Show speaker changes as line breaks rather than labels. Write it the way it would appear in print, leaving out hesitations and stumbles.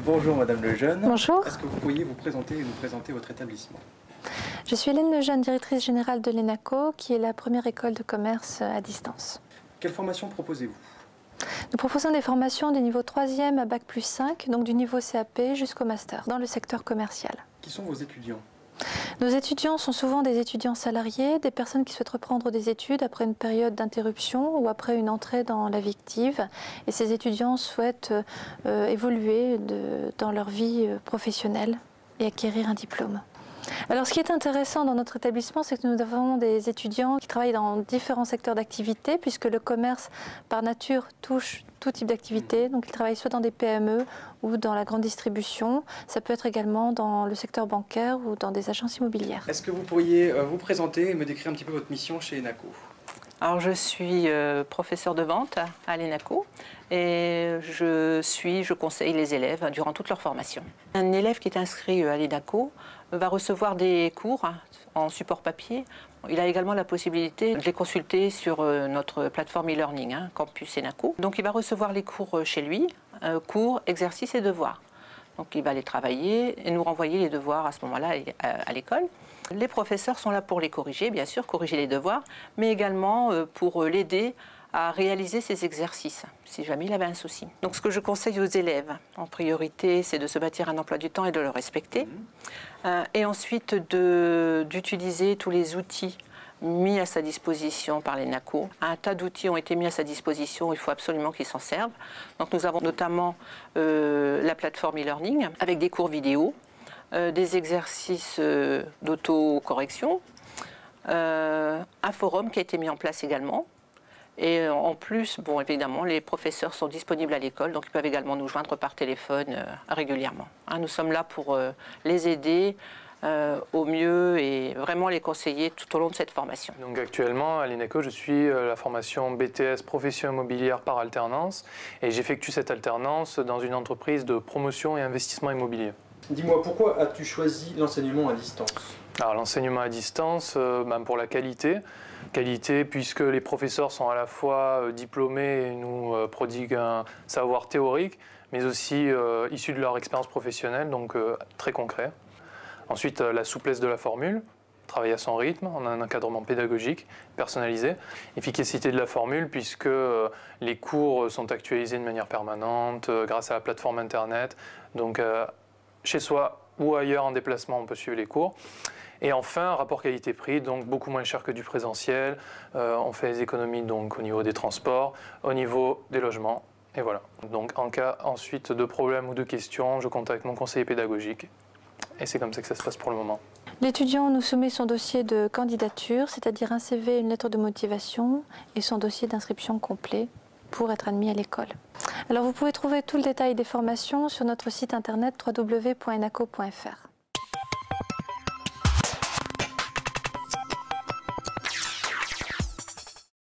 Bonjour Madame Lejeune.
Bonjour.
Est-ce que vous pourriez vous présenter et nous présenter votre établissement?
Je suis Hélène Lejeune, directrice générale de l'ENACO, qui est la première école de commerce à distance.
Quelle formation proposez-vous?
Nous proposons des formations du niveau 3e à Bac+5, donc du niveau CAP jusqu'au master, dans le secteur commercial.
Qui sont vos étudiants?
Nos étudiants sont souvent des étudiants salariés, des personnes qui souhaitent reprendre des études après une période d'interruption ou après une entrée dans la vie active. Et ces étudiants souhaitent évoluer dans leur vie professionnelle et acquérir un diplôme. Alors ce qui est intéressant dans notre établissement, c'est que nous avons des étudiants qui travaillent dans différents secteurs d'activité, puisque le commerce par nature touche tout type d'activité. Donc ils travaillent soit dans des PME ou dans la grande distribution. Ça peut être également dans le secteur bancaire ou dans des agences immobilières.
Est-ce que vous pourriez vous présenter et me décrire un petit peu votre mission chez ENACO?
Alors je suis professeur de vente à l'ENACO et je conseille les élèves durant toute leur formation. Un élève qui est inscrit à l'ENACO va recevoir des cours en support papier. Il a également la possibilité de les consulter sur notre plateforme e-learning, Campus ENACO. Donc il va recevoir les cours chez lui, cours, exercices et devoirs. Donc il va les travailler et nous renvoyer les devoirs à ce moment-là à l'école. Les professeurs sont là pour les corriger, bien sûr, corriger les devoirs, mais également pour l'aider à réaliser ses exercices, si jamais il avait un souci. Donc ce que je conseille aux élèves, en priorité, c'est de se bâtir un emploi du temps et de le respecter. Et ensuite d'utiliser tous les outils mis à sa disposition par l'ENACO. Un tas d'outils ont été mis à sa disposition, il faut absolument qu'il s'en serve. Donc nous avons notamment la plateforme e-learning avec des cours vidéo, des exercices d'autocorrection, un forum qui a été mis en place également. Et en plus, bon, évidemment, les professeurs sont disponibles à l'école, donc ils peuvent également nous joindre par téléphone régulièrement. Nous sommes là pour les aider au mieux et vraiment les conseiller tout au long de cette formation.
Donc actuellement, à l'ENACO, je suis la formation BTS Profession immobilière par alternance et j'effectue cette alternance dans une entreprise de promotion et investissement immobilier.
Dis-moi, pourquoi as-tu choisi l'enseignement à distance?
Alors l'enseignement à distance, pour la qualité. Qualité puisque les professeurs sont à la fois diplômés et nous prodiguent un savoir théorique, mais aussi issus de leur expérience professionnelle, donc très concret. Ensuite, la souplesse de la formule, travailler à son rythme, on a un encadrement pédagogique personnalisé. Efficacité de la formule puisque les cours sont actualisés de manière permanente grâce à la plateforme internet. Donc chez soi ou ailleurs en déplacement, on peut suivre les cours. Et enfin, rapport qualité-prix, donc beaucoup moins cher que du présentiel. On fait des économies donc, au niveau des transports, au niveau des logements. Et voilà. Donc en cas ensuite de problèmes ou de questions, je contacte mon conseiller pédagogique. Et c'est comme ça que ça se passe pour le moment.
L'étudiant nous soumet son dossier de candidature, c'est-à-dire un CV, une lettre de motivation et son dossier d'inscription complet pour être admis à l'école. Alors vous pouvez trouver tout le détail des formations sur notre site internet www.enaco.fr.